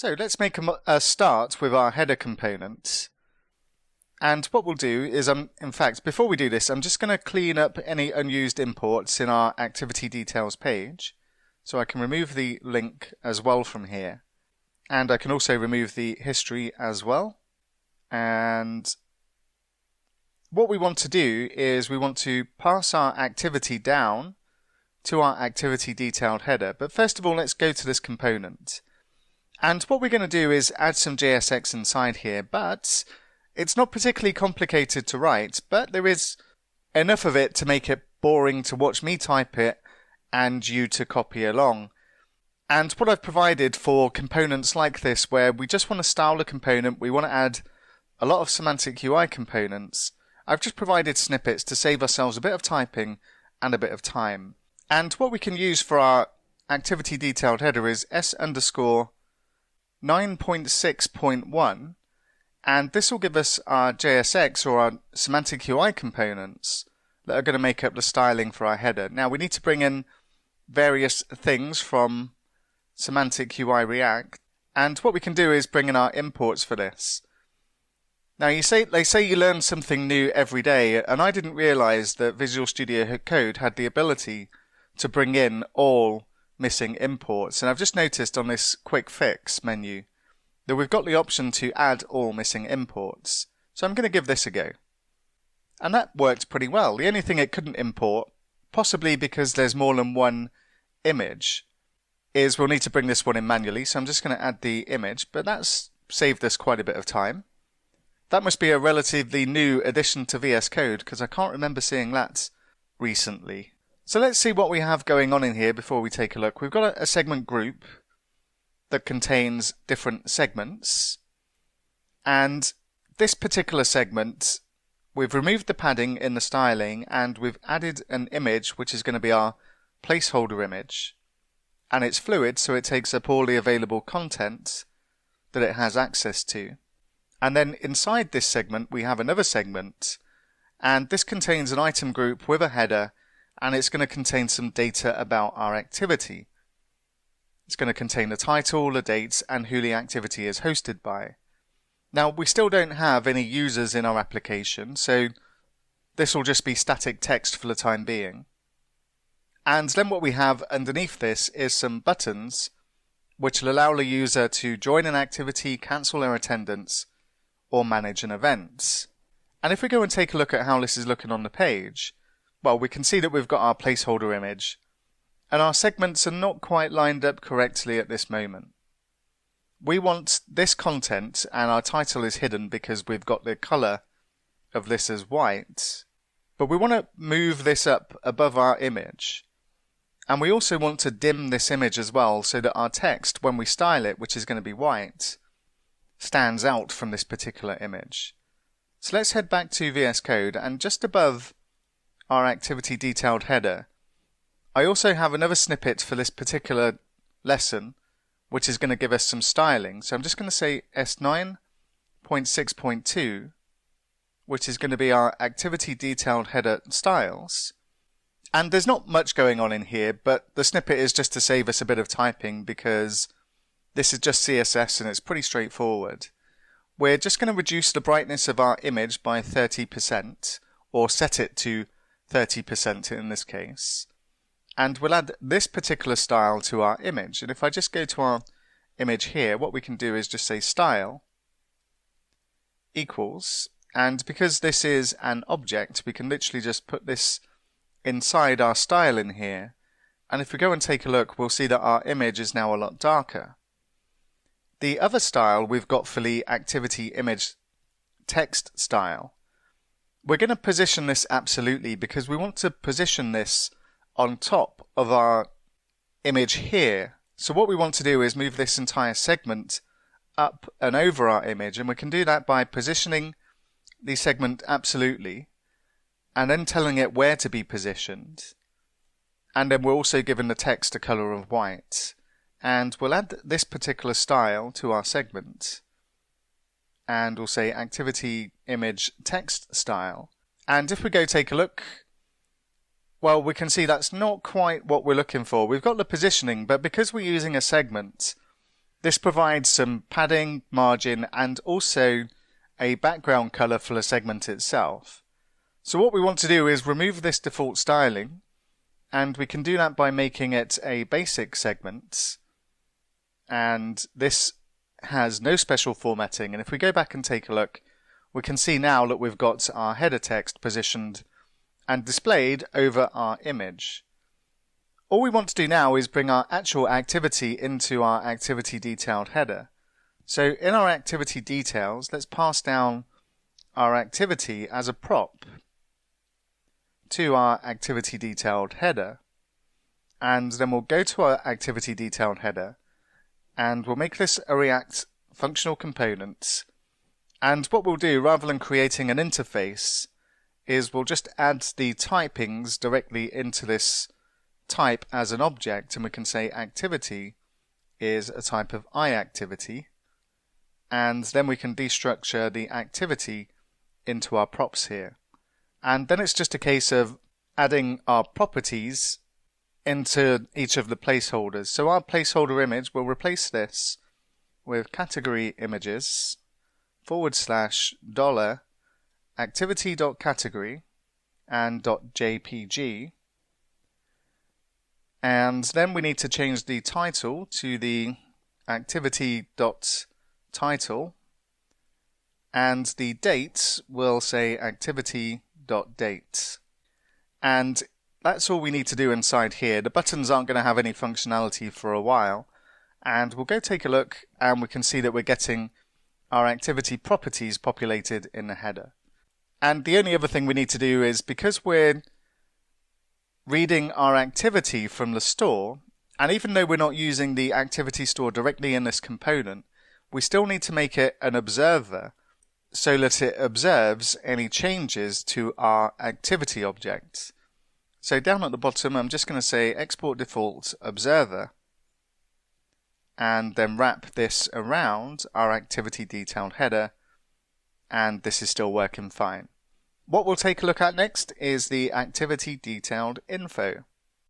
So let's make a start with our header component. And what we'll do is, in fact, before we do this, I'm just going to clean up any unused imports in our activity details page. So I can remove the link as well from here. And I can also remove the history as well. And what we want to do is we want to pass our activity down to our activity detailed header. But first of all, let's go to this component. And what we're going to do is add some JSX inside here, but it's not particularly complicated to write, but there is enough of it to make it boring to watch me type it and you to copy along. And what I've provided for components like this, where we just want to style a component, we want to add a lot of semantic UI components, I've just provided snippets to save ourselves a bit of typing and a bit of time. And what we can use for our activity detailed header is s_9.6.1, and this will give us our JSX or our semantic UI components that are going to make up the styling for our header. Now we need to bring in various things from Semantic UI React, and what we can do is bring in our imports for this. Now they say you learn something new every day, and I didn't realize that Visual Studio Code had the ability to bring in all missing imports, and I've just noticed on this quick fix menu that we've got the option to add all missing imports. So I'm going to give this a go. And that worked pretty well. The only thing it couldn't import, possibly because there's more than one image, is we'll need to bring this one in manually, so I'm just going to add the image, but that's saved us quite a bit of time. That must be a relatively new addition to VS Code, because I can't remember seeing that recently. So let's see what we have going on in here before we take a look. We've got a segment group that contains different segments, and this particular segment, we've removed the padding in the styling, and we've added an image which is going to be our placeholder image, and it's fluid, so it takes up all the available content that it has access to. And then inside this segment we have another segment, and this contains an item group with a header, and it's going to contain some data about our activity. It's going to contain the title, the dates, and who the activity is hosted by. Now we still don't have any users in our application, so this will just be static text for the time being. And then what we have underneath this is some buttons which will allow the user to join an activity, cancel their attendance, or manage an event. And if we go and take a look at how this is looking on the page, well, we can see that we've got our placeholder image, and our segments are not quite lined up correctly at this moment. We want this content, and our title is hidden because we've got the color of this as white, but we want to move this up above our image. And we also want to dim this image as well, so that our text, when we style it, which is going to be white, stands out from this particular image. So let's head back to VS Code, and just above our activity detailed header, I also have another snippet for this particular lesson, which is going to give us some styling. So I'm just going to say s9.6.2, which is going to be our activity detailed header styles. And there's not much going on in here, but the snippet is just to save us a bit of typing because this is just CSS and it's pretty straightforward. We're just going to reduce the brightness of our image by 30%, or set it to 30% in this case. And we'll add this particular style to our image. And if I just go to our image here, what we can do is just say style equals, and because this is an object, we can literally just put this inside our style in here, and if we go and take a look, we'll see that our image is now a lot darker. The other style we've got for the activity image text style, we're going to position this absolutely because we want to position this on top of our image here. So what we want to do is move this entire segment up and over our image, and we can do that by positioning the segment absolutely and then telling it where to be positioned. And then we're also given the text a color of white. And we'll add this particular style to our segment. And we'll say activity image text style. And if we go take a look, well, we can see that's not quite what we're looking for. We've got the positioning, but because we're using a segment, This provides some padding, margin, and also a background color for the segment itself. So what we want to do is remove this default styling, and we can do that by making it a basic segment. And this has no special formatting, and if we go back and take a look, we can see now that we've got our header text positioned and displayed over our image. All we want to do now is bring our actual activity into our activity detailed header. So in our activity details, let's pass down our activity as a prop to our activity detailed header, and then we'll go to our activity detailed header and we'll make this a React functional component. And what we'll do, rather than creating an interface, is we'll just add the typings directly into this type as an object, and we can say activity is a type of iActivity, and then we can destructure the activity into our props here. And then it's just a case of adding our properties into each of the placeholders. So our placeholder image, will replace this with category images / $activity.category and .jpg. And then we need to change the title to the activity.title, and the date will say activity.date. And that's all we need to do inside here. The buttons aren't going to have any functionality for a while, and we'll go take a look and we can see that we're getting our activity properties populated in the header. And the only other thing we need to do is, because we're reading our activity from the store, and even though we're not using the activity store directly in this component, we still need to make it an observer so that it observes any changes to our activity object. So down at the bottom, I'm just going to say export default observer, and then wrap this around our activity detailed header, and this is still working fine. What we'll take a look at next is the activity detailed info.